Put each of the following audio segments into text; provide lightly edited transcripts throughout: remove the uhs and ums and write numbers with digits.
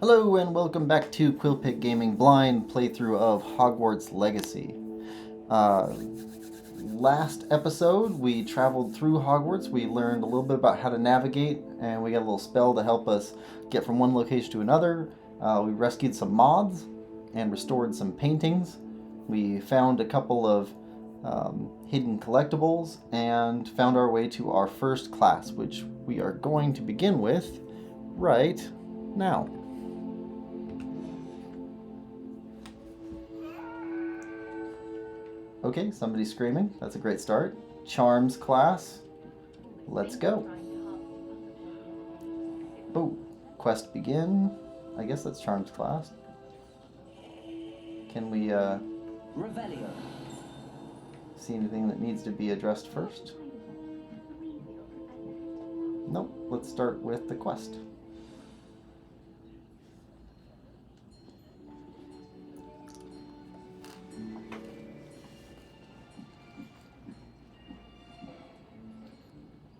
Hello and welcome back to Quillpig Gaming Blind playthrough of Hogwarts Legacy. Last episode we traveled through Hogwarts, we learned a little bit about how to navigate, and we got a little spell to help us get from one location to another. We rescued some moths and restored some paintings. We found a couple of hidden collectibles and found our way to our first class, which we are going to begin with right now. Okay, somebody's screaming. That's a great start. Charms class. Let's go. Oh, quest begin. I guess that's Charms class. Can we see anything that needs to be addressed first? Nope, let's start with the quest.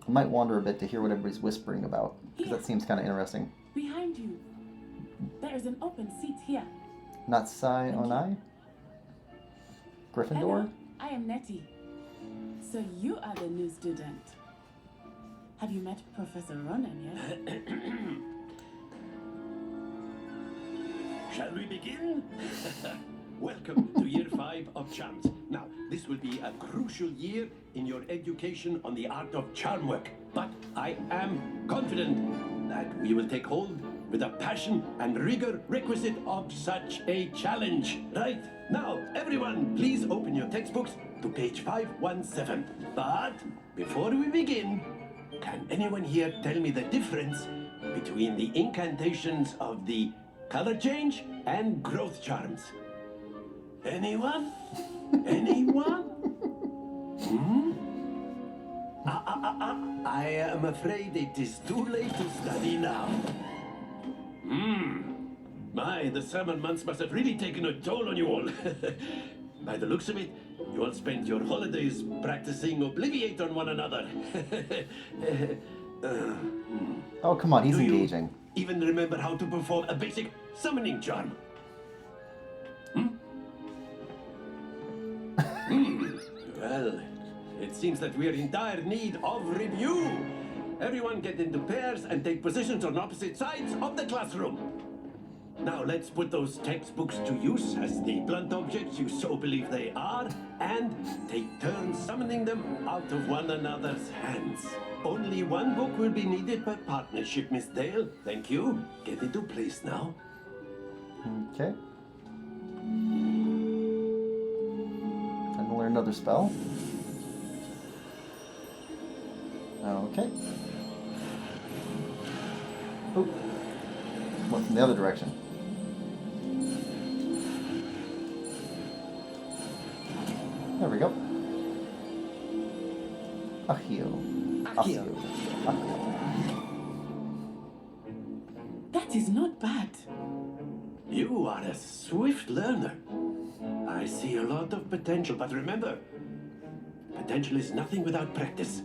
I might wander a bit to hear what everybody's whispering about, because that seems kind of interesting. Behind you. There is an open seat here. Natsai Onai? Gryffindor? Hello, I am Nettie. So you are the new student. Have you met Professor Ronan yet? Shall we begin? Welcome to year 5 of Charms. Now, this will be a crucial year in your education on the art of charm work. But I am confident that we will take hold with the passion and rigor requisite of such a challenge. Right? Now, everyone, please open your textbooks to page 517. But before we begin, can anyone here tell me the difference between the incantations of the color change and growth charms? Anyone? Anyone? I am afraid it is too late to study now. My, the summer months must have really taken a toll on you all. By the looks of it, you all spent your holidays practicing Obliviate on one another. Oh, come on, he's Do you engaging. even remember how to perform a basic summoning charm? Well, it seems that we are in dire need of review. Everyone get into pairs and take positions on opposite sides of the classroom. Now let's put those textbooks to use as the blunt objects you so believe they are, and take turns summoning them out of one another's hands. Only one book will be needed per partnership, Miss Dale. Thank you. Get into place now. Okay. Time to learn another spell. Okay. Oh. Went from the other direction. There we go. Accio. Accio. That is not bad. You are a swift learner. I see a lot of potential, but remember, potential is nothing without practice.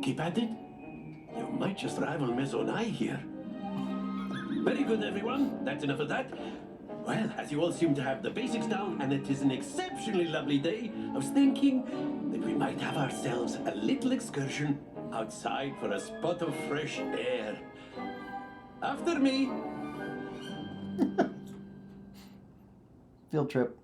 Keep at it. You might just rival Miss Onai here. Very good, everyone. That's enough of that. Well, as you all seem to have the basics down, and it is an exceptionally lovely day, I was thinking that we might have ourselves a little excursion outside for a spot of fresh air. After me. Field trip.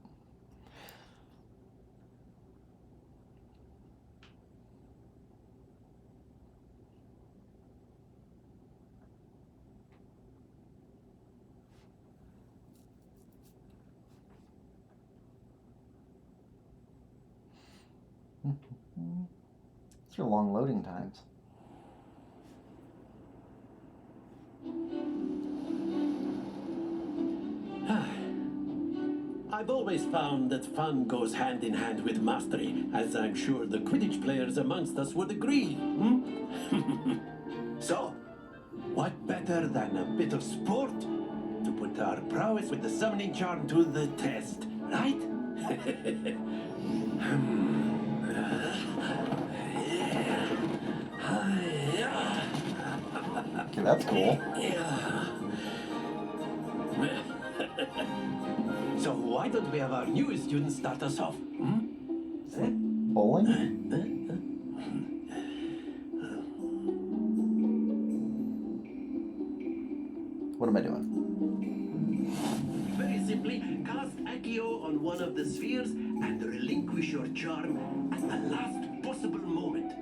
These are long loading times. I've always found that fun goes hand in hand with mastery, as I'm sure the Quidditch players amongst us would agree. So, what better than a bit of sport to put our prowess with the summoning charm to the test, right? Okay, that's cool. So why don't we have our new students start us off? Bowling? What am I doing? Very simply, cast Accio on one of the spheres and relinquish your charm at the last possible moment.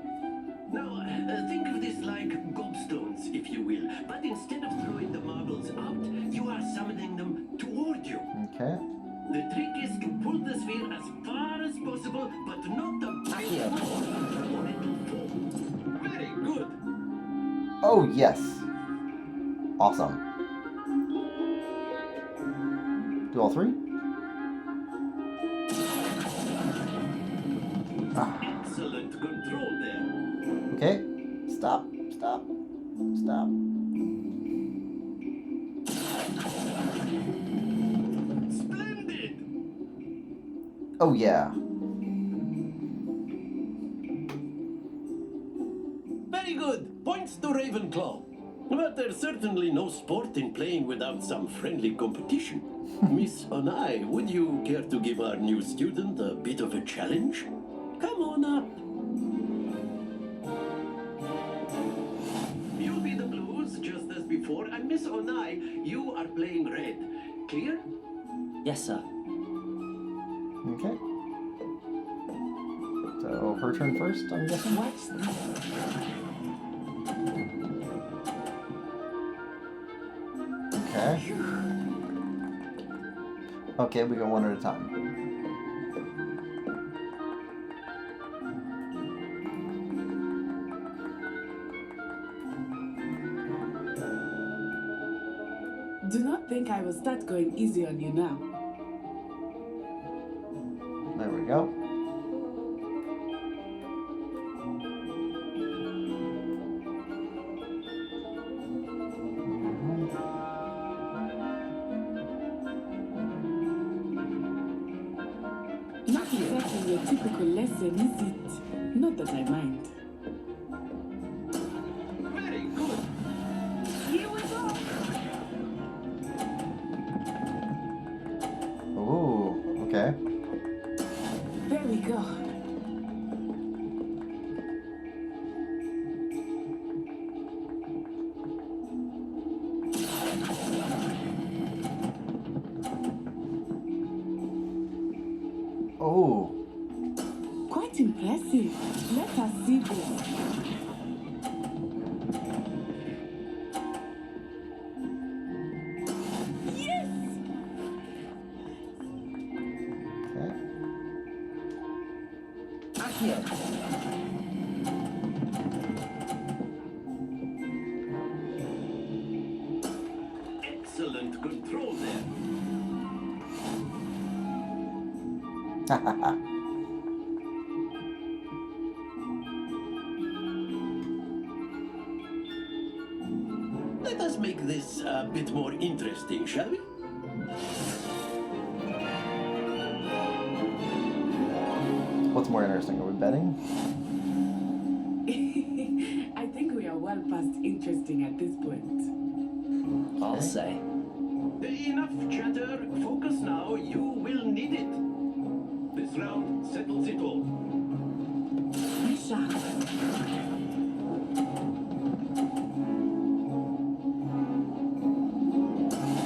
Now, think of this like gobstones, if you will. But instead of throwing the marbles out, you are summoning them toward you. Okay. The trick is to pull the sphere as far as possible, but not the back or it will fall. Very good. Oh, yes. Awesome. Do all three? Ah. Excellent control there. Okay. Stop. Stop. Stop. Splendid. Oh, yeah. Very good. Points to Ravenclaw. But there's certainly no sport in playing without some friendly competition. Miss Onai, would you care to give our new student a bit of a challenge? Come on up. You'll be the blues just as before, and Miss Onai, you are playing red. Clear? Yes, sir. Okay. So, her turn first, I'm guessing? Watch this. Okay. Okay, we go one at a time. Do not think I will start going easy on you now. There we go. Not exactly your typical lesson, is it? Not that I mind. Very good. Here we go. Ooh, okay. There we go. Oh, Quite impressive. Let us see this. Yes! okay. Accio. Excellent control there. Let us make this a bit more interesting, shall we? What's more interesting? Are we betting? I think we are well past interesting at this point. I'll say. Enough chatter. Focus now. You will need it. This round settles it all. Misha.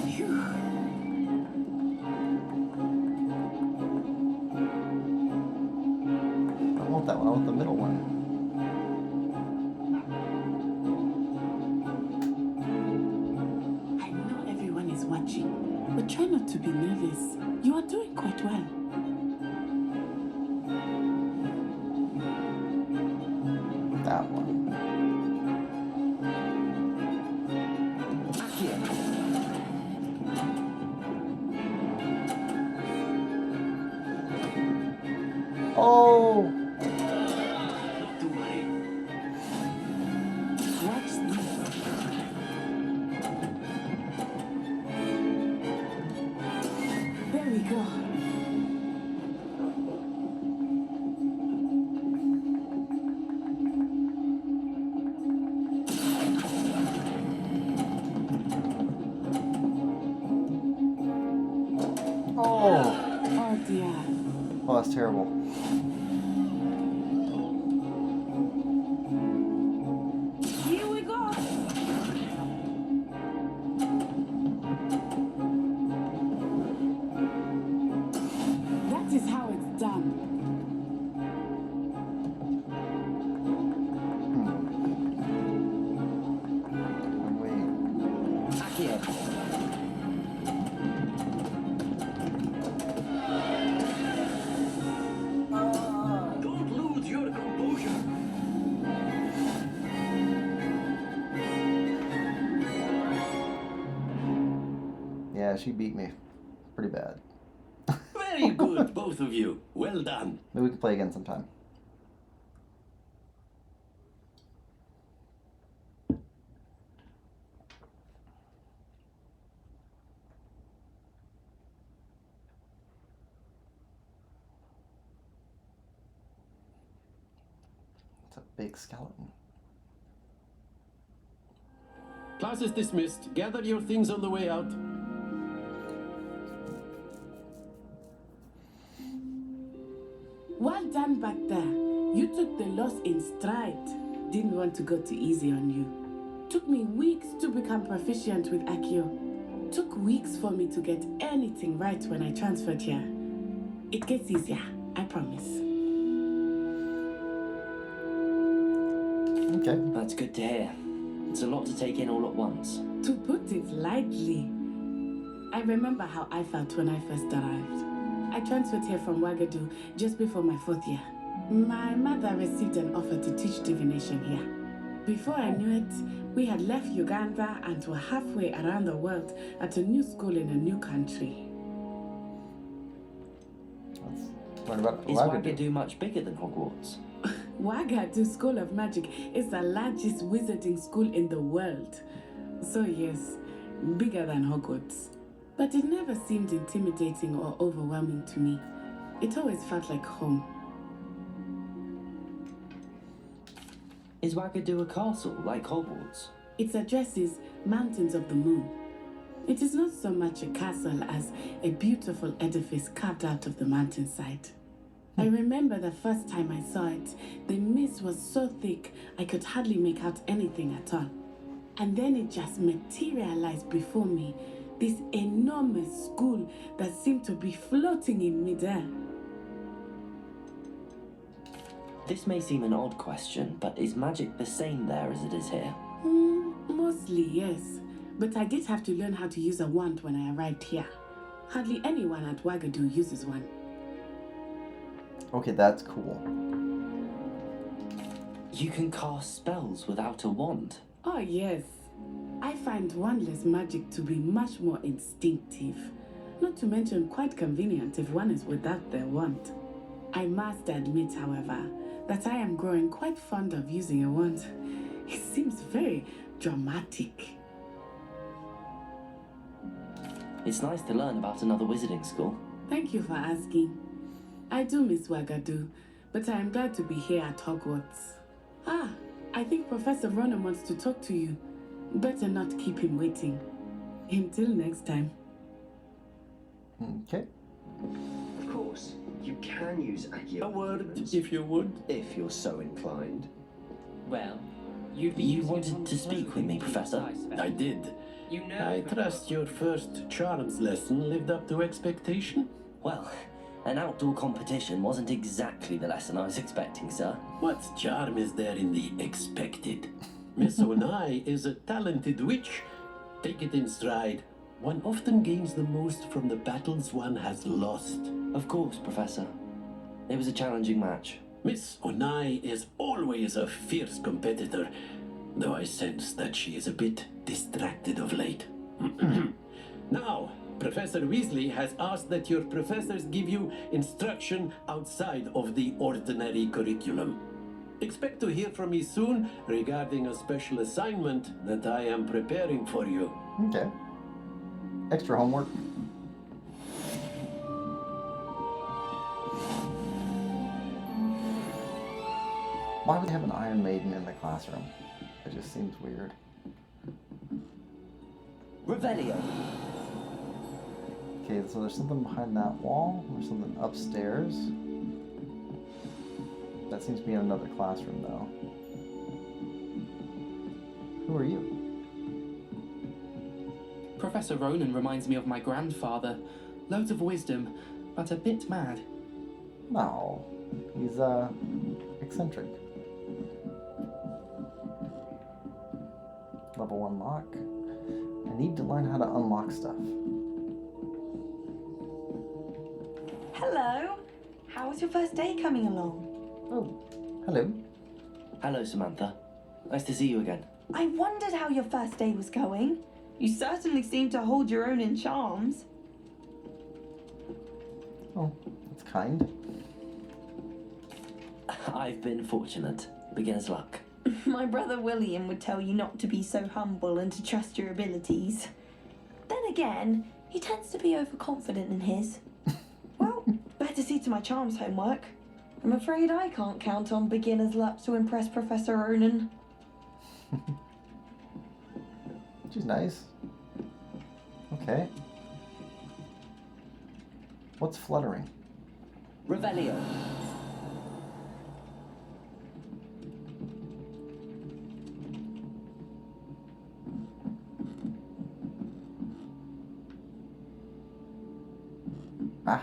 Phew. I don't want that one. I want the middle one. I know everyone is watching, but try not to be nervous. You are doing quite well. That one. Accio. Oh! Not to worry. Watch this. There we go. Oh! that's terrible. Here we go. That is how it's done. Wait. Accio. Don't lose your composure. Yeah, she beat me. Pretty bad. Very good, both of you. Well done. Maybe we can play again sometime. It's a big skeleton. Class is dismissed. Gather your things on the way out. Well done back there. You took the loss in stride. Didn't want to go too easy on you. Took me weeks to become proficient with Accio. Took weeks for me to get anything right when I transferred here. It gets easier, I promise. Okay. That's good to hear. It's a lot to take in all at once. To put it lightly, I remember how I felt when I first arrived. I transferred here from Ouagadougou just before my 4th year. My mother received an offer to teach divination here. Before I knew it, we had left Uganda and were halfway around the world at a new school in a new country. Let's learn about Is Ouagadougou. Ouagadougou much bigger than Hogwarts? Ouagadougou School of Magic is the largest wizarding school in the world. So yes, bigger than Hogwarts. But it never seemed intimidating or overwhelming to me. It always felt like home. Is Ouagadougou a castle like Hogwarts? Its address is Mountains of the Moon. It is not so much a castle as a beautiful edifice carved out of the mountainside. I remember the first time I saw it, the mist was so thick I could hardly make out anything at all. And then it just materialized before me, this enormous school that seemed to be floating in midair. This may seem an odd question, but is magic the same there as it is here? Mostly, yes. But I did have to learn how to use a wand when I arrived here. Hardly anyone at Ouagadougou uses one. Okay, that's cool. You can cast spells without a wand. Oh, yes. I find wandless magic to be much more instinctive. Not to mention quite convenient if one is without their wand. I must admit, however, that I am growing quite fond of using a wand. It seems very dramatic. It's nice to learn about another wizarding school. Thank you for asking. I do miss Ouagadougou, but I am glad to be here at Hogwarts. Ah, I think Professor Ronan wants to talk to you. Better not keep him waiting. Until next time. Okay. Of course, you can use Accio. A word, if you would. If you're so inclined. Well, You wanted to speak with me, Professor? I did. You know, I trust your first charms lesson lived up to expectation. Well, an outdoor competition wasn't exactly the lesson I was expecting, sir. What charm is there in the expected? Miss Onai is a talented witch. Take it in stride. One often gains the most from the battles one has lost. Of course, Professor. It was a challenging match. Miss Onai is always a fierce competitor, though I sense that she is a bit distracted of late. Now, Professor Weasley has asked that your professors give you instruction outside of the ordinary curriculum. Expect to hear from me soon regarding a special assignment that I am preparing for you. Okay. Extra homework. Why would they have an Iron Maiden in the classroom? It just seems weird. Revelio. Okay, so there's something behind that wall. There's something upstairs. That seems to be in another classroom, though. Who are you? Professor Ronan reminds me of my grandfather. Loads of wisdom, but a bit mad. No, he's, eccentric. Level 1 lock. I need to learn how to unlock stuff. Hello. How was your first day coming along? Oh, hello. Hello, Samantha. Nice to see you again. I wondered how your first day was going. You certainly seem to hold your own in charms. Oh, that's kind. I've been fortunate. Beginner's luck. My brother William would tell you not to be so humble and to trust your abilities. Then again, he tends to be overconfident in his. Well, better see to my charms homework. I'm afraid I can't count on beginner's luck to impress Professor Ronan. She's nice. Okay. What's fluttering? Revelio. Ah.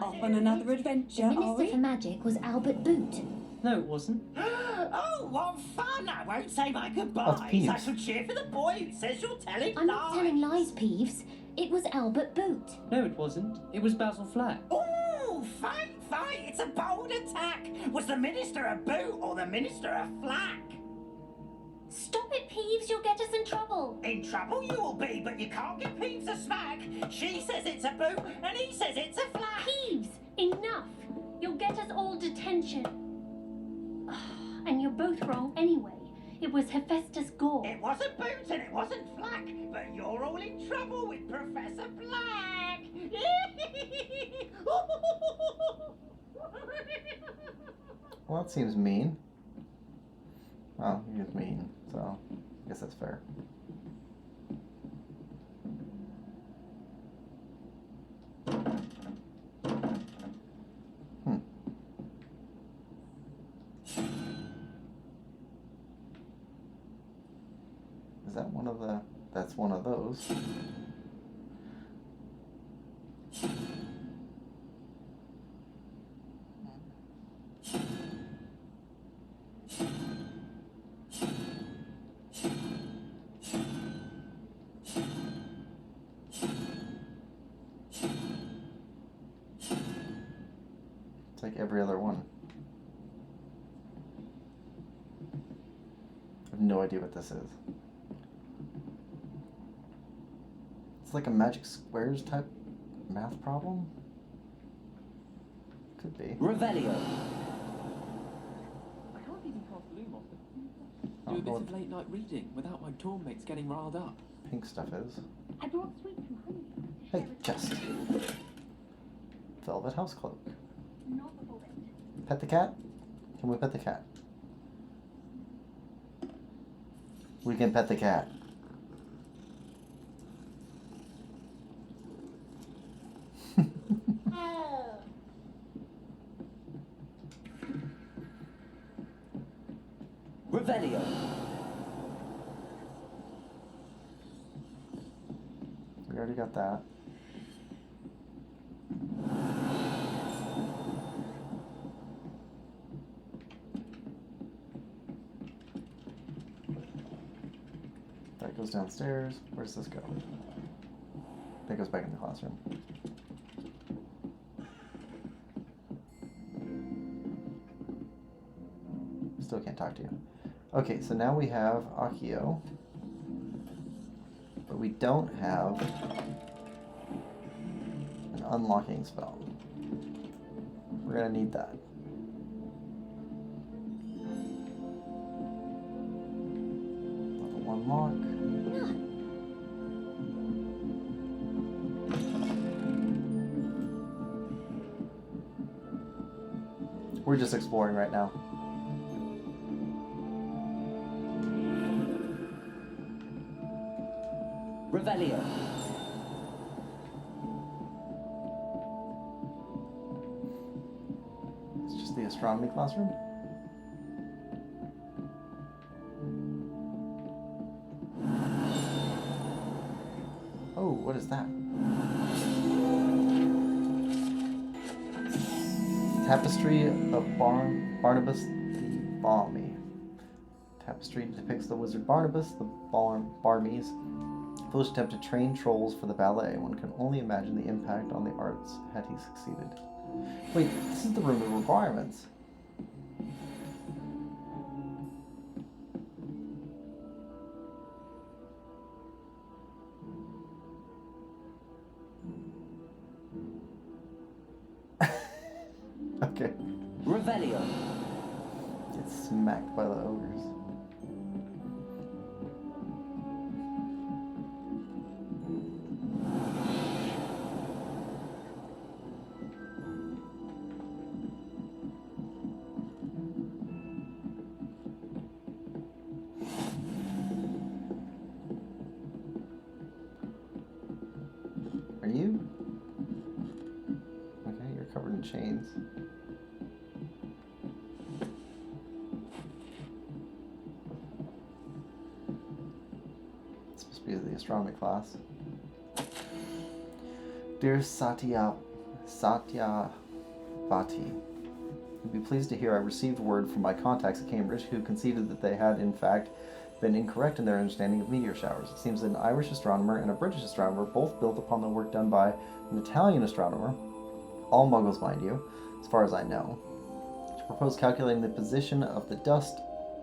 Off on another adventure, are Minister we? for Magic was Albert Boot. No, it wasn't. Oh, what fun! I won't say my That's goodbyes. Peeves. I shall cheer for the boy who says you're telling I'm lies. not telling lies, Peeves. It was Albert Boot. No, it wasn't. It was Basil Flack. Oh, fight! It's a bold attack. Was the minister a boot or the minister a flack? Stop it, Peeves. You'll get us in trouble. In trouble you will be, but you can't give Peeves a smack. She says it's a boot and he says it's a flack. Peeves, enough. You'll get us all detention. And you're both wrong anyway. It was Hephaestus Gore. It wasn't boot and it wasn't flack, but you're all in trouble with Professor Black. Well, that seems mean. Well, he was mean, so I guess that's fair. Is that one of the... That's one of those. It's like every other one. I have no idea what this is. It's like a magic squares type math problem? Could be. Revelio. I can't even cast Lumos. Oh, Do a bit what of late night reading without my dorm mates getting riled up. pink stuff is. I brought sweets from honey. Hey, chest. Velvet house cloak. Not a bullet. Pet the cat? Can we pet the cat? We can pet the cat. Revelio. We already got that. That goes downstairs. Where does this go? That goes back in the classroom. Still can't talk to you. Okay, so now we have Akio. But we don't have an unlocking spell. We're gonna need that. Level 1 lock. We're just exploring right now. Revelio. It's just the astronomy classroom. Oh, what is that? Tapestry of Barnabas the Balmy. Tapestry depicts the wizard Barnabas the Barmies, foolish attempt to train trolls for the ballet. One can only imagine the impact on the arts had he succeeded. Wait, this is the room of requirements. Okay. Revelio. Get smacked by the ogres. Are you? Okay, you're covered in chains. It's supposed to be the astronomy class. Dear Satyavati, you'd be pleased to hear I received word from my contacts at Cambridge who conceded that they had, in fact, been incorrect in their understanding of meteor showers. It seems that an Irish astronomer and a British astronomer both built upon the work done by an Italian astronomer, all muggles mind you, as far as I know, to propose calculating the position of the dust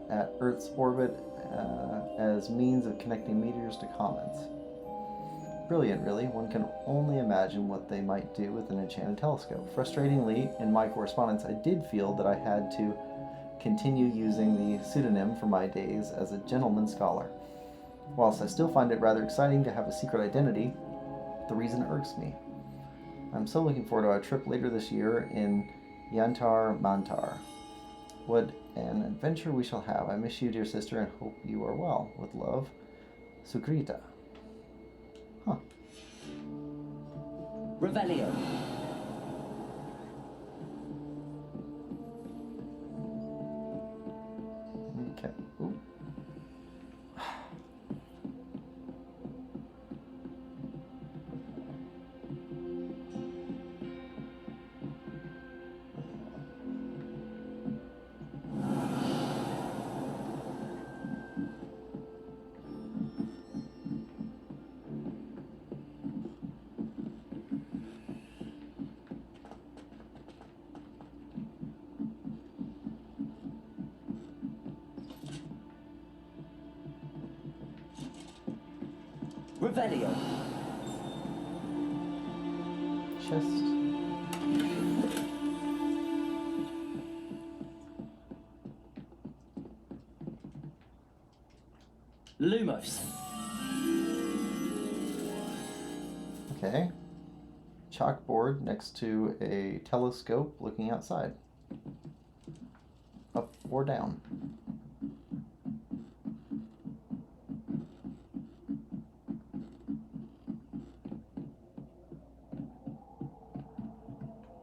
at Earth's orbit as means of connecting meteors to comets. Brilliant, really. One can only imagine what they might do with an enchanted telescope. Frustratingly, in my correspondence, I did feel that I had to continue using the pseudonym for my days as a gentleman scholar. Whilst I still find it rather exciting to have a secret identity, the reason irks me. I'm so looking forward to our trip later this year in Yantar Mantar. What an adventure we shall have. I miss you, dear sister, and hope you are well. With love, Sukrita. Huh. Revelio. Okay. Ooh. Revelio. Chest. Lumos. Okay. Chalkboard next to a telescope looking outside. Up or down.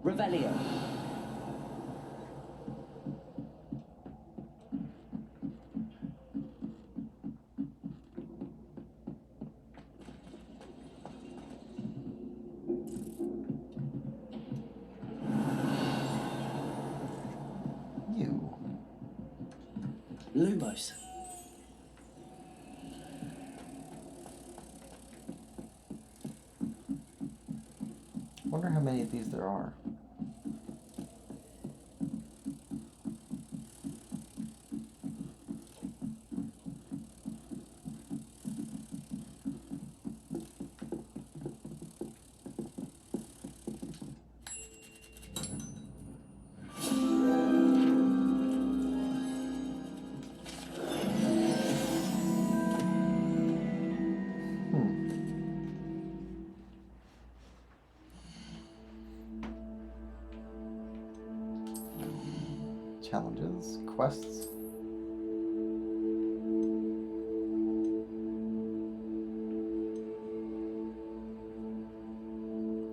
Revelio. You. Lumos. Wonder how many of these there are. Challenges, quests.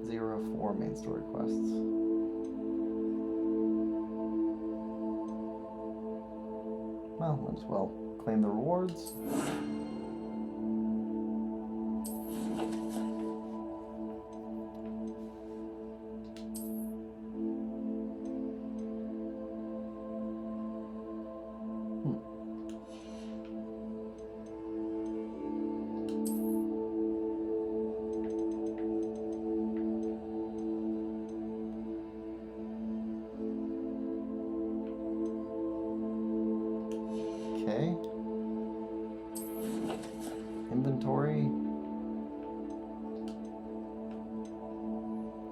Zero 4 main story quests. Well, might as well claim the rewards. Okay. Inventory.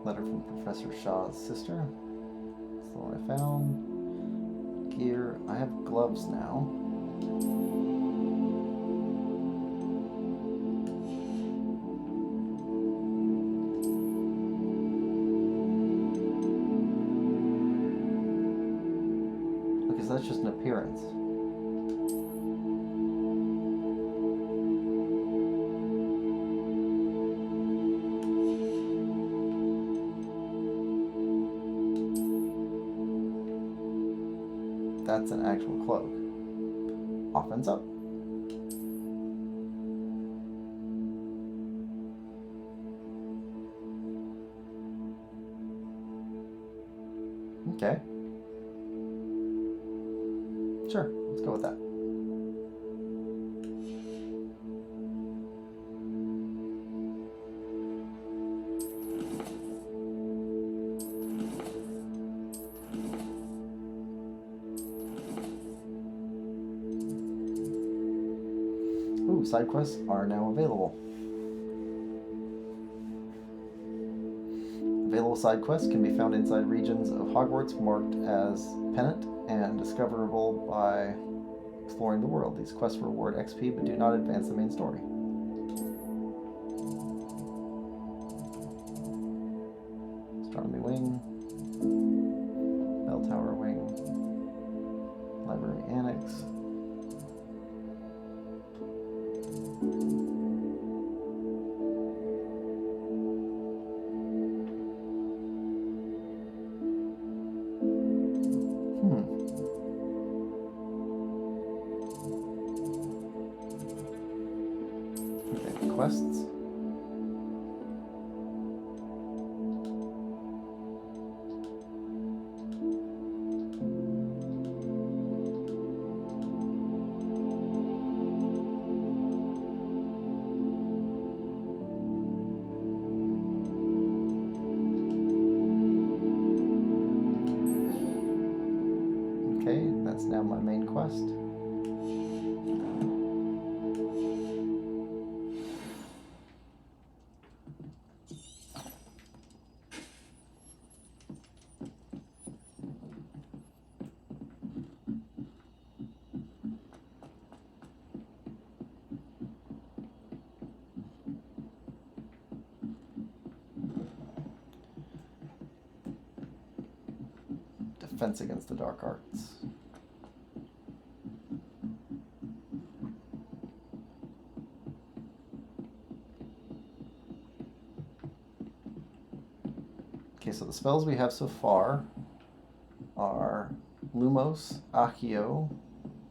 Letter from Professor Shaw's sister. That's the one I found. Gear. I have gloves now. Okay, so that's just an appearance. That's an actual cloak. Offense up. Okay. Sure, let's go with that. Ooh, side quests are now available. Available side quests can be found inside regions of Hogwarts marked as pennant and discoverable by exploring the world. These quests reward XP but do not advance the main story. Astronomy wing, bell tower wing, library annex. Okay, quests. Okay, that's now my main quest. Defense against the dark arts. Okay, so the spells we have so far are Lumos, Accio,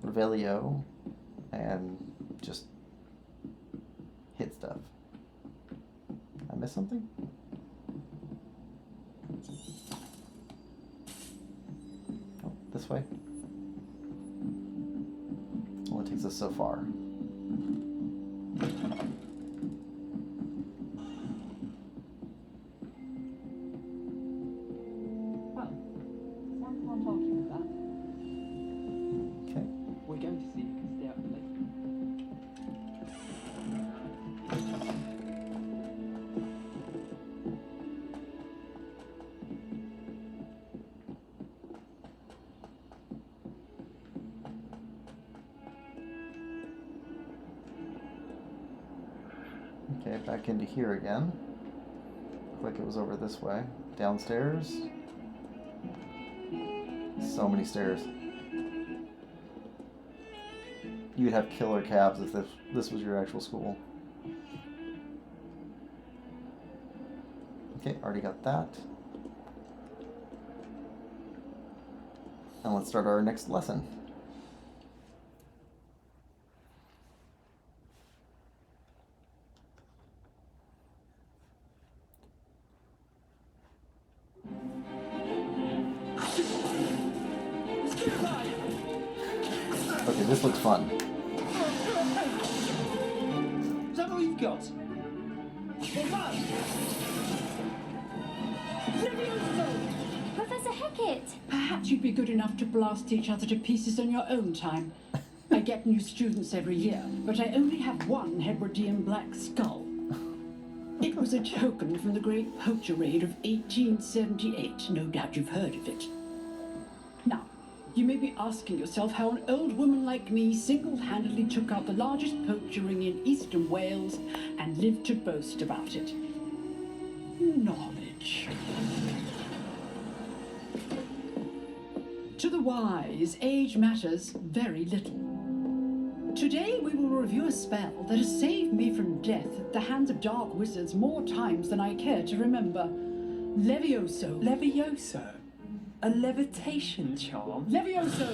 Revelio, and just hit stuff. I missed something? Oh, this way. Only takes us so far. We're going to see you can stay up late. Okay, back into here again. Looked like it was over this way. Downstairs. So many stairs. you'd have killer calves if this was your actual school. Okay, already got that. And let's start our next lesson. Okay, this looks fun. Is that all you've got? Professor Hecat! Perhaps you'd be good enough to blast each other to pieces on your own time. I get new students every year, but I only have one Hebridean black skull. It was a token from the Great Poacher Raid of 1878. No doubt you've heard of it. Now, you may be asking yourself how an old woman like me single-handedly took out the largest poacher ring in eastern Wales and lived to boast about it. Knowledge. To the wise, age matters very little. Today we will review a spell that has saved me from death at the hands of dark wizards more times than I care to remember. Levioso. Levioso? A levitation charm? Levioso!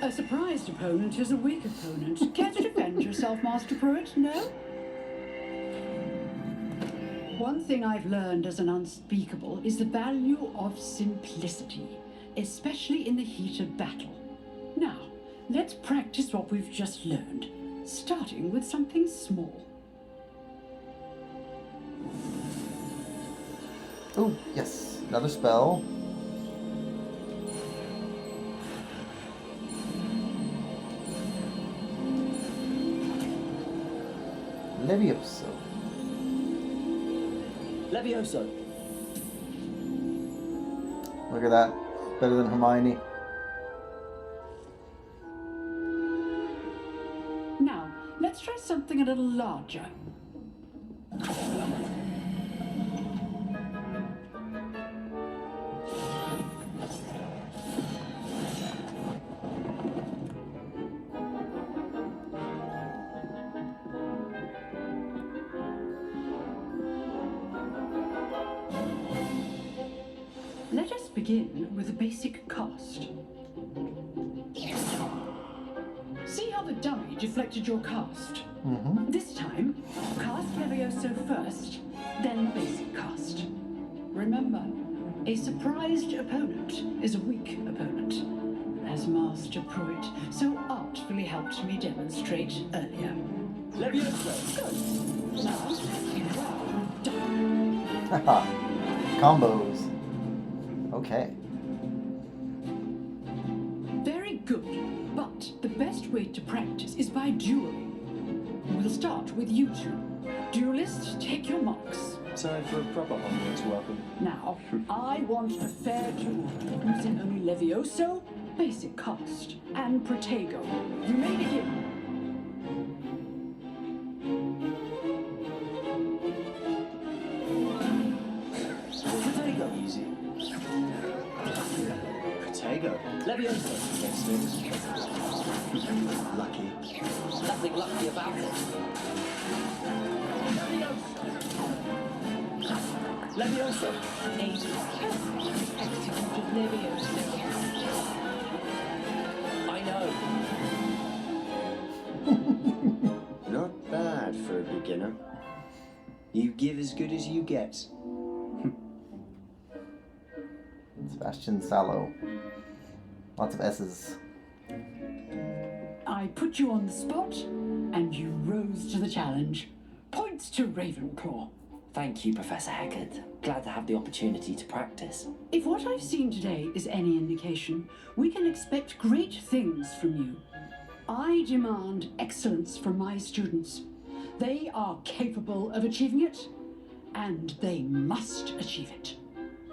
A surprised opponent is a weak opponent. Care to defend yourself, Master Pruitt? No? One thing I've learned as an unspeakable is the value of simplicity, especially in the heat of battle. Now, let's practice what we've just learned, starting with something small. Oh, yes, another spell. Levioso. Levioso. Look at that. Better than Hermione. Now, let's try something a little larger. Let us begin with a basic cast. See how the dummy deflected your cast? Mm-hmm. This time, cast Levioso first, then basic cast. Remember, a surprised opponent is a weak opponent, as Master Pruitt so artfully helped me demonstrate earlier. Levioso. Good. Now, well done. Haha. Combos. Okay. Very good, but the best way to practice is by dueling. We'll start with you two. Duelists, take your marks. Time for a proper Hogwarts welcome. Now, I want a fair duel, using only Levioso, basic cast, and Protego. You may begin. Protego. Easy. Protego. Levioso. Next Lucky. Nothing lucky about it. Levioso. Executed Levioso. I know. Not bad for a beginner. You give as good as you get. Sebastian Sallow. Lots of S's. I put you on the spot, and you rose to the challenge. Points to Ravenclaw. Thank you, Professor Hecat. Glad to have the opportunity to practice. If what I've seen today is any indication, we can expect great things from you. I demand excellence from my students. They are capable of achieving it, and they must achieve it.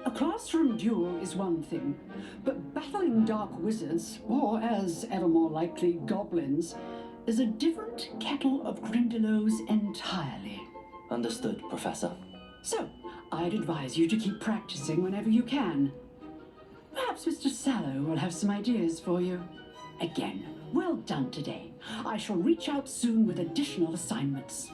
A classroom duel is one thing, but battling dark wizards, or as ever more likely, goblins, is a different kettle of Grindylows entirely. Understood, Professor. So, I'd advise you to keep practicing whenever you can. Perhaps Mr. Sallow will have some ideas for you. again. Well done today. I shall reach out soon with additional assignments.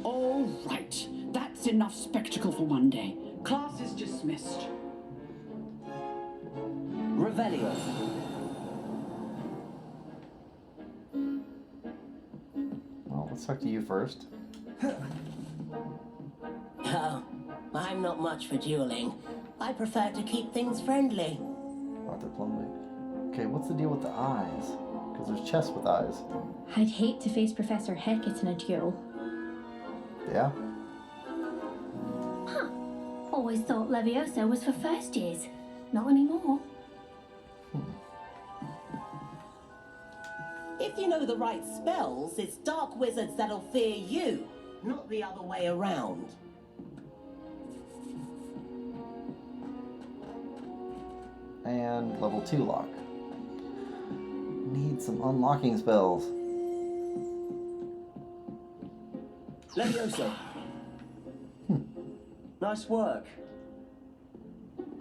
All right. That's enough spectacle for one day. Class is dismissed. Revelio. Well, let's talk to you first. Oh, I'm not much for dueling. I prefer to keep things friendly. Dr. Plumley. Okay, what's the deal with the eyes? Because there's chests with eyes. I'd hate to face Professor Hecat in a duel. Yeah? Huh. Always thought Leviosa was for first years. Not anymore. If you know the right spells, it's dark wizards that'll fear you, not the other way around. And level 2 lock. Need some unlocking spells. Leviosa. Nice work.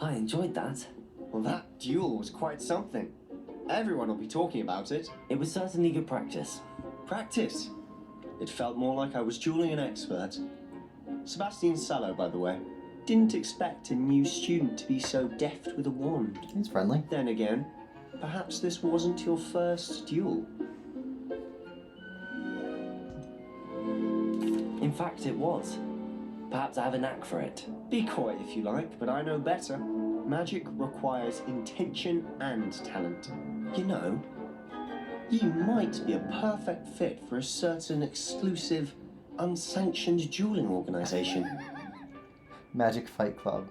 I enjoyed that. Well, that duel was quite something. Everyone will be talking about it. It was certainly good practice. Practice? It felt more like I was dueling an expert. Sebastian Sallow, by the way. Didn't expect a new student to be so deft with a wand. He's friendly. Then again, perhaps this wasn't your first duel. In fact, it was. Perhaps I have a knack for it. Be coy if you like, but I know better. Magic requires intention and talent. You know, you might be a perfect fit for a certain exclusive, unsanctioned dueling organization. Magic Fight Club.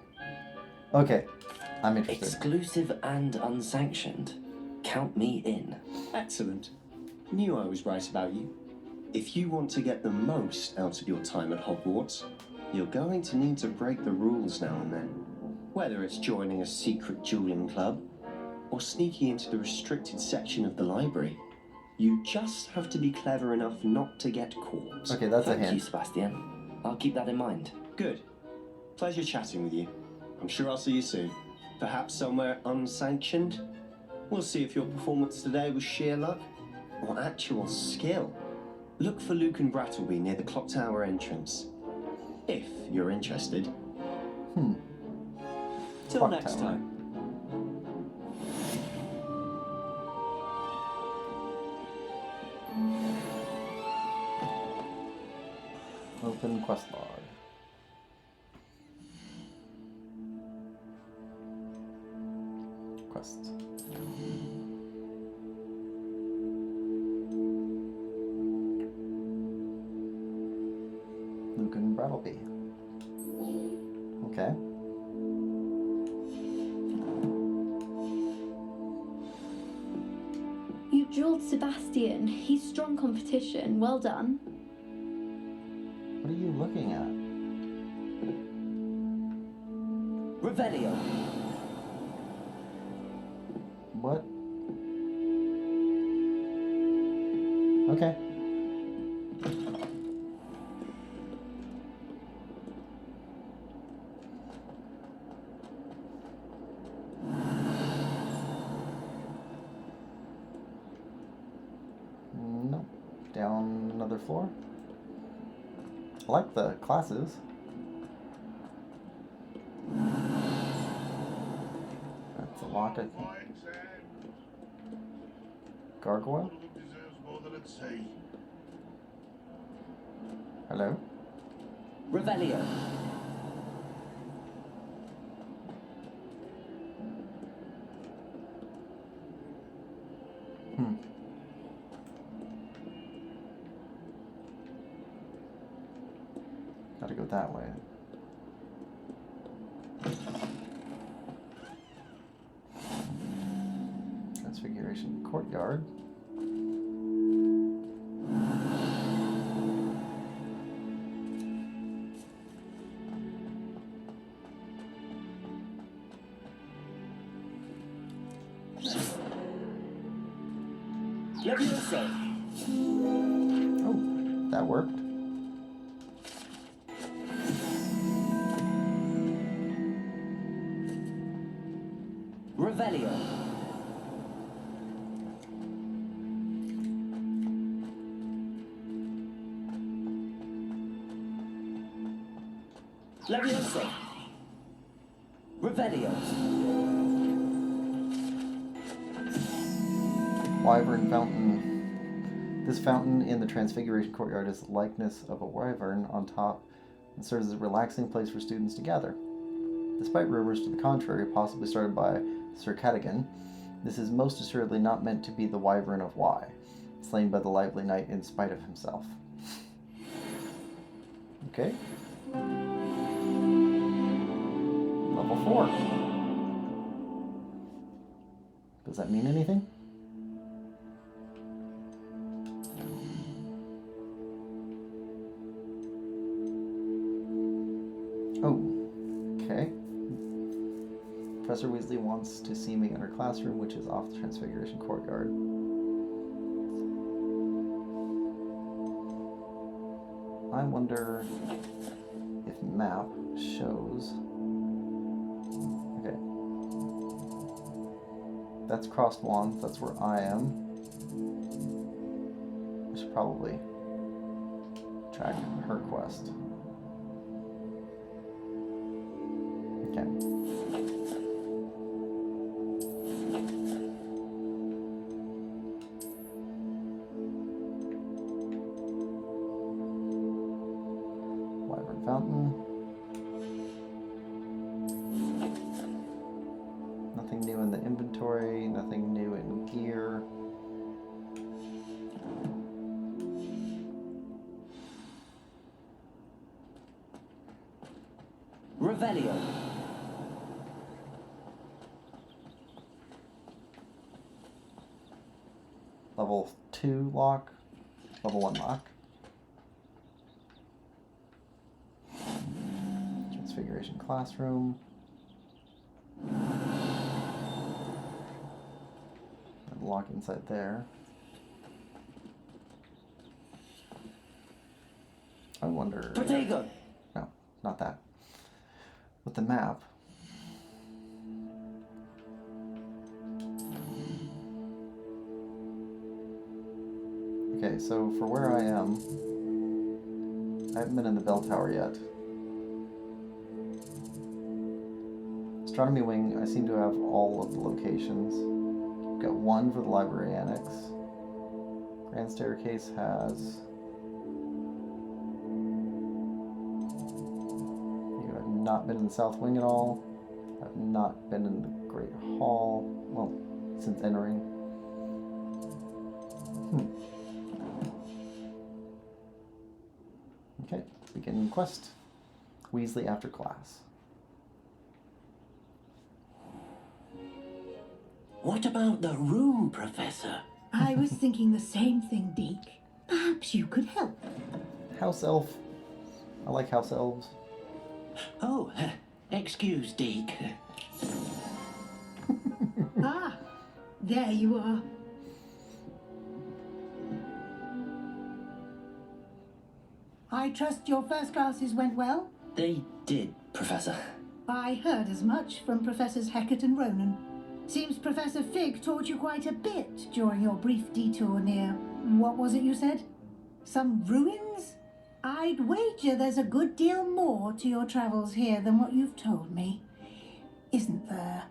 Okay, I'm interested. Exclusive and unsanctioned. Count me in. Excellent. Knew I was right about you. If you want to get the most out of your time at Hogwarts, you're going to need to break the rules now and then. Whether it's joining a secret dueling club, or sneaking into the restricted section of the library, you just have to be clever enough not to get caught. Okay, that's a Thank you, hint. Sebastian. I'll keep that in mind. Good. Pleasure chatting with you. I'm sure I'll see you soon. Perhaps somewhere unsanctioned. We'll see if your performance today was sheer luck or actual skill. Look for Luke and Brattleby near the clock tower entrance. If you're interested. Till Clock next tower. time. Open quest log. Quests. Luke and Brattleby. Okay. You dueled Sebastian. He's strong competition. Well done. What are you looking at? Revelio. What? Okay. Nope. Down another floor. I like the classes. That's a lock, I think. Gargoyle? Hello? Revelio. Gotta go that way. Transfiguration courtyard. Leviosa. Oh, that worked. Revelio. Leviosa. Revelio. Wyvern Fountain. This fountain in the Transfiguration Courtyard is the likeness of a wyvern on top and serves as a relaxing place for students to gather. Despite rumors to the contrary, possibly started by Sir Cadogan, this is most assuredly not meant to be the Wyvern of Y, slain by the lively knight in spite of himself. Okay. Level 4. Does that mean anything? Oh, okay. Professor Weasley wants to see me in her classroom, which is off the Transfiguration Courtyard. I wonder if map shows... Okay. That's Crossed Wands, that's where I am. I should probably track her quest. Okay. Wyvern Fountain. Nothing new in the inventory, nothing new in gear. Revelio. Level 2 lock, level 1 lock. Transfiguration Classroom. And lock inside there. I wonder... Protego. No, not that. With the map. Okay, so for where I am, I haven't been in the bell tower yet. Astronomy Wing, I seem to have all of the locations. Got one for the library annex. Grand Staircase has... I've not been in the South Wing at all. I've not been in the Great Hall, well, since entering. Okay, beginning quest. Weasley after class. What about the room, Professor? I was thinking the same thing, Deke. Perhaps you could help. House elf. I like house elves. Oh, excuse, Deke. Ah, there you are. I trust your first classes went well? They did, Professor. I heard as much from Professors Hecat and Ronan. Seems Professor Fig taught you quite a bit during your brief detour near... what was it you said? Some ruins? I'd wager there's a good deal more to your travels here than what you've told me. Isn't there?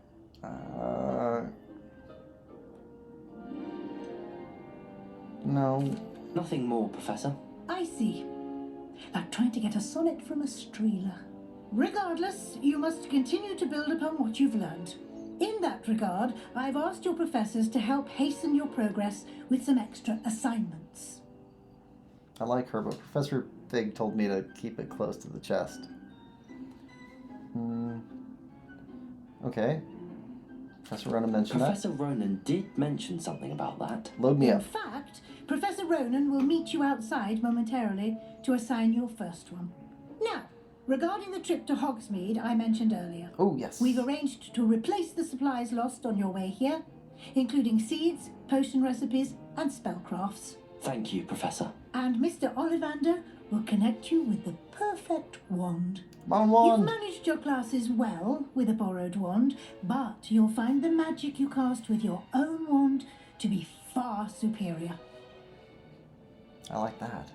No. Nothing more, Professor. I see. Like trying to get a sonnet from a streeler. Regardless, you must continue to build upon what you've learned. In that regard, I've asked your professors to help hasten your progress with some extra assignments. I like her, but Professor Fig told me to keep it close to the chest. Okay. Professor Ronan mentioned Professor Ronan did mention something about that. Load me In up. fact, Professor Ronan will meet you outside momentarily to assign your first one. Now, regarding the trip to Hogsmeade I mentioned earlier. Oh, yes. We've arranged to replace the supplies lost on your way here, including seeds, potion recipes, and spellcrafts. Thank you, Professor. And Mr. Ollivander will connect you with the perfect wand. My own You've wand. managed your classes well with a borrowed wand, but you'll find the magic you cast with your own wand to be far superior. I like that.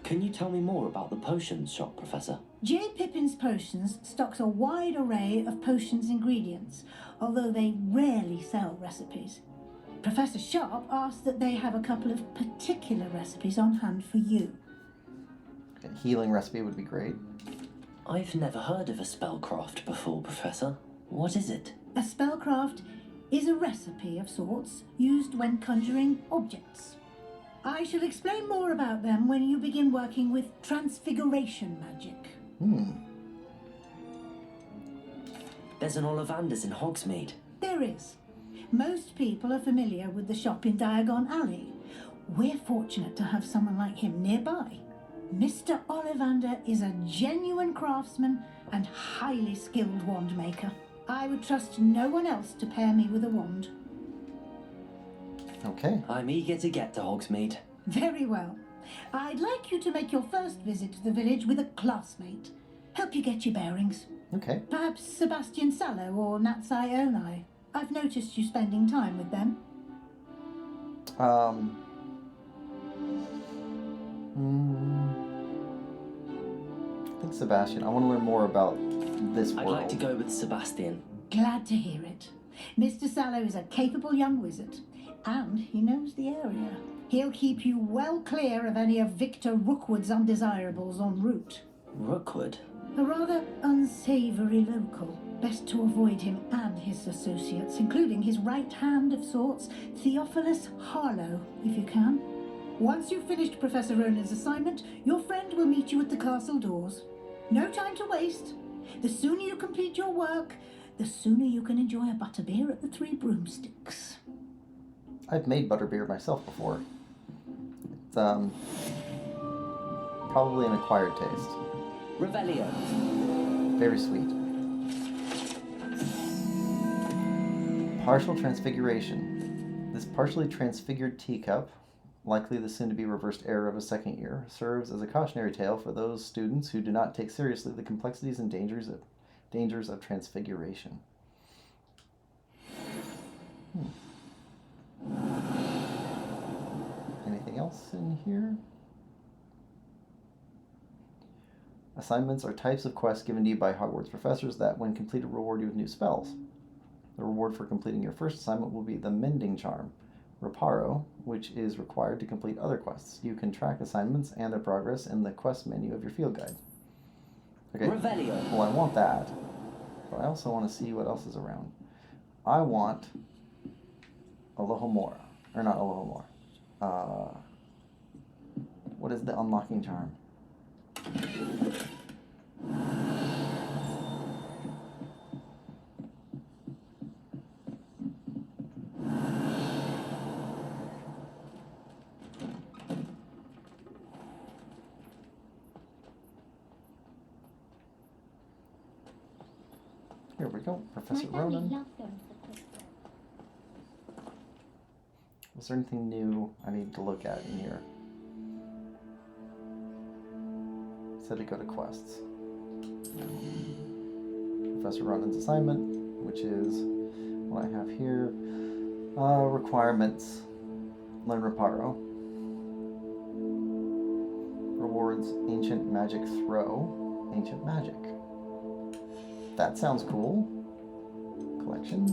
Can you tell me more about the potions shop, Professor? J. Pippin's Potions stocks a wide array of potions ingredients, although they rarely sell recipes. Professor Sharp asked that they have a couple of particular recipes on hand for you. A healing recipe would be great. I've never heard of a spellcraft before, Professor. What is it? A spellcraft is a recipe of sorts used when conjuring objects. I shall explain more about them when you begin working with transfiguration magic. There's an Ollivander's in Hogsmeade. There is. Most people are familiar with the shop in Diagon Alley. We're fortunate to have someone like him nearby. Mr. Ollivander is a genuine craftsman and highly skilled wand maker. I would trust no one else to pair me with a wand. Okay. I'm eager to get to Hogsmeade. Very well. I'd like you to make your first visit to the village with a classmate. Help you get your bearings. Okay. Perhaps Sebastian Sallow or Natsai Onai. I've noticed you spending time with them. I think Sebastian. I want to learn more about this world. I'd like to go with Sebastian. Glad to hear it. Mr. Sallow is a capable young wizard, and he knows the area. He'll keep you well clear of any of Victor Rookwood's undesirables en route. Rookwood? A rather unsavoury local. Best to avoid him and his associates, including his right hand of sorts, Theophilus Harlow, if you can. Once you've finished Professor Ronan's assignment, your friend will meet you at the castle doors. No time to waste. The sooner you complete your work, the sooner you can enjoy a butterbeer at the Three Broomsticks. I've made butterbeer myself before. It's probably an acquired taste. Revelio. Very sweet. Partial transfiguration. This partially transfigured teacup, likely the soon-to-be reversed heir of a second year, serves as a cautionary tale for those students who do not take seriously the complexities and dangers of transfiguration. Anything else in here? Assignments are types of quests given to you by Hogwarts professors that, when completed, reward you with new spells. The reward for completing your first assignment will be the Mending Charm, Reparo, which is required to complete other quests. You can track assignments and their progress in the quest menu of your field guide. Okay. Revelio. Well, I want that, but I also want to see what else is around. I want Alohomora, or not Alohomora. What is the unlocking charm? Here we go, Professor Ronan. Was there anything new I need to look at in here? Said to go to quests. Professor Ronan's assignment, which is what I have here. Requirements. Learn Reparo. Rewards Ancient Magic Throw. Ancient Magic. That sounds cool. Collections.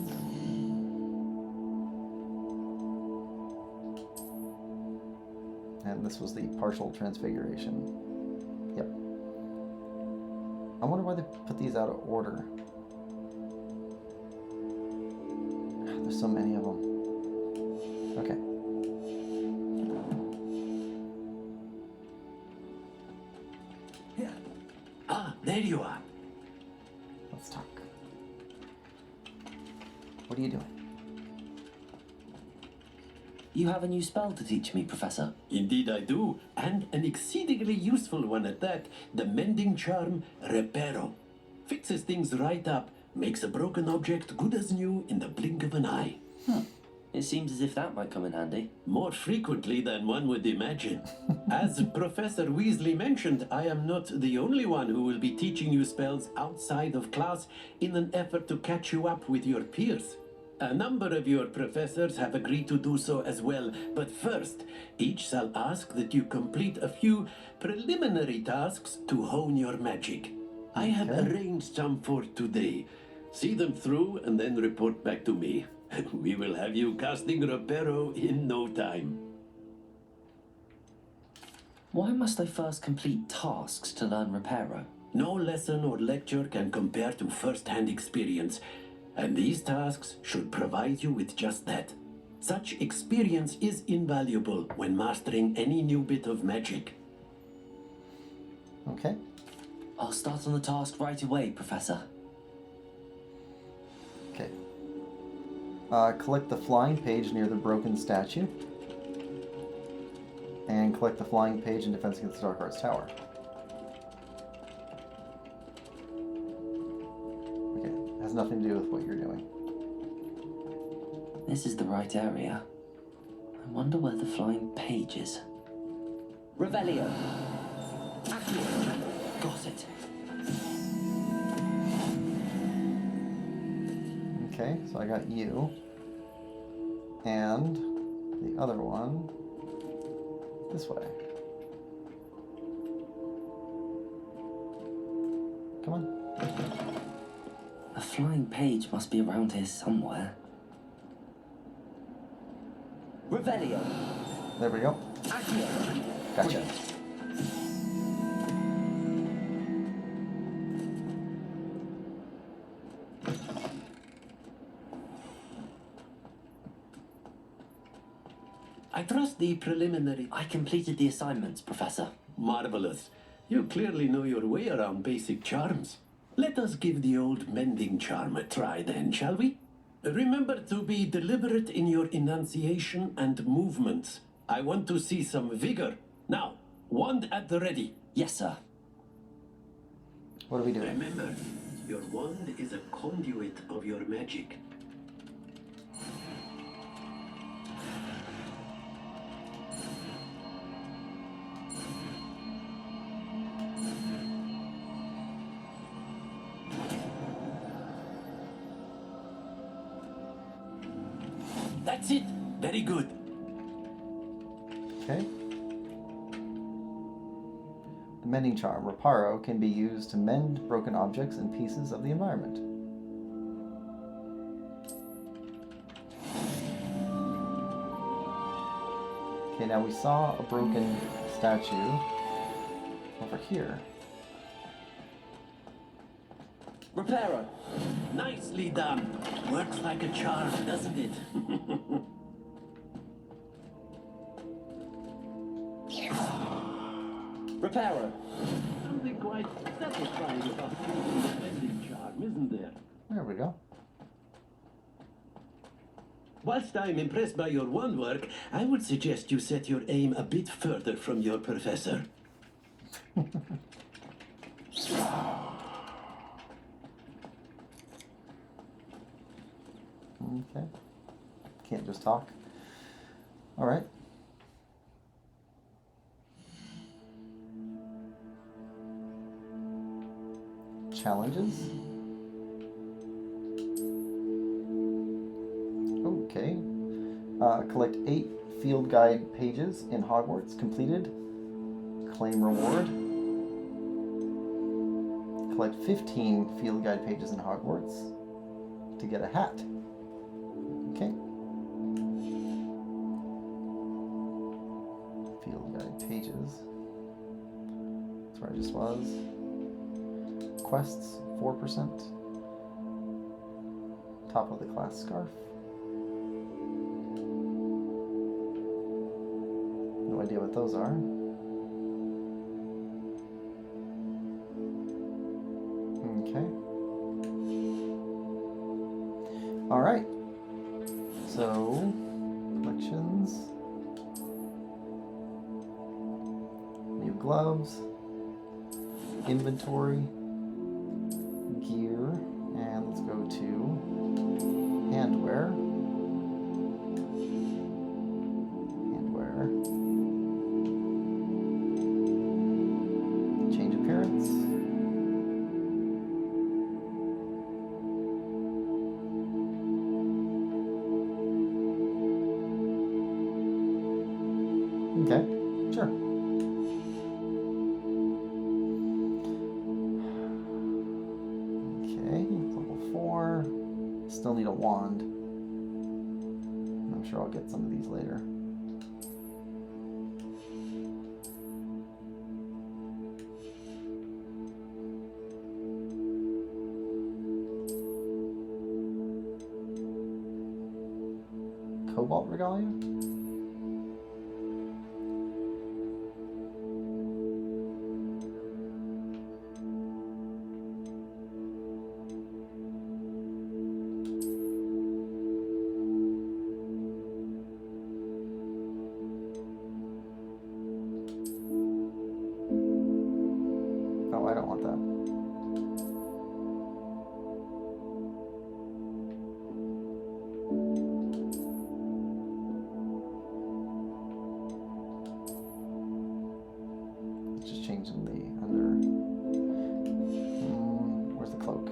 And this was the partial transfiguration. Yep. I wonder why they put these out of order. There's so many of them. Okay. Ah, there you are. Let's talk. What are you doing? You have a new spell to teach me, Professor. Indeed I do, and an exceedingly useful one at that. The Mending Charm Reparo. Fixes things right up, makes a broken object good as new in the blink of an eye. It seems as if that might come in handy. More frequently than one would imagine. As Professor Weasley mentioned, I am not the only one who will be teaching you spells outside of class in an effort to catch you up with your peers. A number of your professors have agreed to do so as well, but first, each shall ask that you complete a few preliminary tasks to hone your magic. I have arranged some for today. See them through and then report back to me. We will have you casting Reparo in no time. Why must I first complete tasks to learn Reparo? No lesson or lecture can compare to first-hand experience, and these tasks should provide you with just that. Such experience is invaluable when mastering any new bit of magic. Okay. I'll start on the task right away, Professor. Okay. Collect the flying page near the broken statue. And collect the flying page in Defense Against the Dark Arts Tower. Okay, has nothing to do with what you're doing. This is the right area. I wonder where the flying page is. Revelio. Got it. Okay, so I got you. And the other one this way. Come on. A flying page must be around here somewhere. Revelio. There we go. Gotcha. I trust the preliminary... I completed the assignments, Professor. Marvelous. You clearly know your way around basic charms. Let us give the old mending charm a try then, shall we? Remember to be deliberate in your enunciation and movements. I want to see some vigor. Now, wand at the ready. Yes, sir. What are we doing? Remember, your wand is a conduit of your magic. That's it. Very good. Okay. The mending charm, Reparo, can be used to mend broken objects and pieces of the environment. Okay, now we saw a broken statue over here. Reparo. Nicely done. Works like a charm, doesn't it? Reparo. Something quite satisfying about the mending charm, isn't there? There we go. Whilst I'm impressed by your wand work, I would suggest you set your aim a bit further from your professor. Okay. Can't just talk. All right. Challenges. Okay. Collect 8 field guide pages in Hogwarts. Completed. Claim reward. Collect 15 field guide pages in Hogwarts to get a hat. Okay. Field guide pages. That's where I just was. Quests, 4%. Top of the class scarf. No idea what those are. Okay. All right. So, collections. New gloves. Inventory. Gear. And let's go to handwear. Okay, sure. Okay, level 4. Still need a wand. I'm sure I'll get some of these later. Cobalt Regalia? Oh, I don't want that. Just changing the under. Where's the cloak?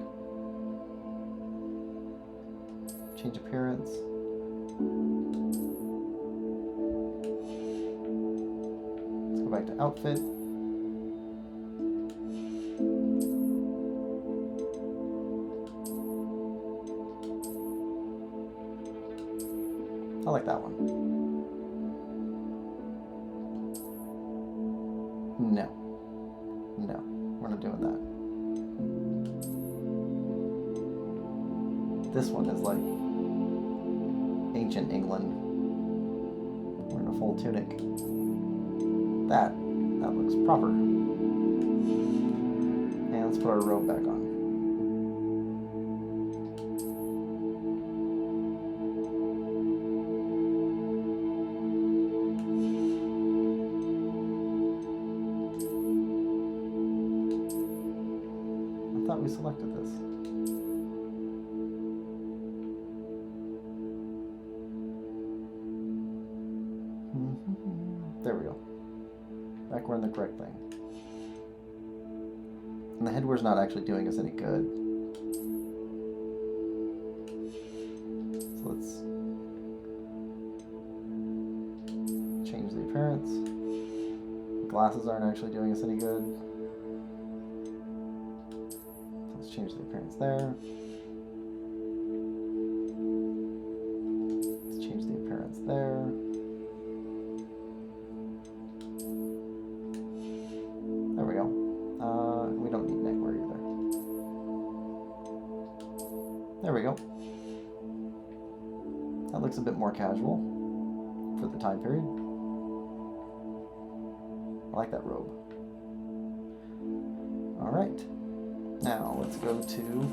Change appearance. Let's go back to outfit. I like that one. No. No, we're not doing that. This one is like ancient England. We're in a full tunic. That looks proper. And let's put our robe back on. We selected this. There we go. Back we're in the correct thing. And the headwear's not actually doing us any good. So let's change the appearance. The glasses aren't actually doing us any good. Change the appearance there. Let's change the appearance there. There we go. We don't need neckwear either. There we go. That looks a bit more casual for the time period. I like that robe. All right. Now, let's go to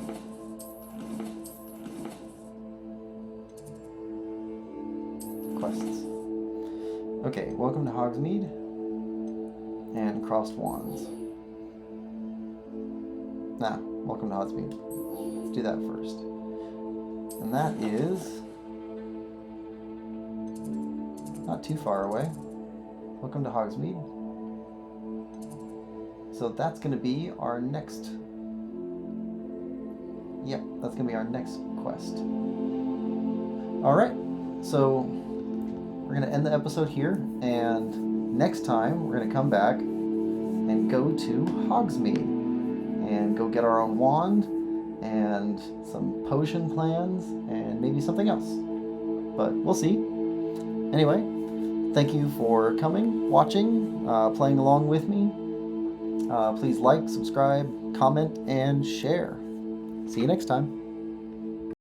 quests. Okay, welcome to Hogsmeade and Crossed Wands. Welcome to Hogsmeade. Let's do that first. And that is not too far away. Welcome to Hogsmeade. So that's going to be our next... Yep, that's going to be our next quest. Alright, so we're going to end the episode here, and next time we're going to come back and go to Hogsmeade and go get our own wand and some potion plans and maybe something else. But we'll see. Anyway, thank you for coming, watching, playing along with me. Please like, subscribe, comment, and share. See you next time.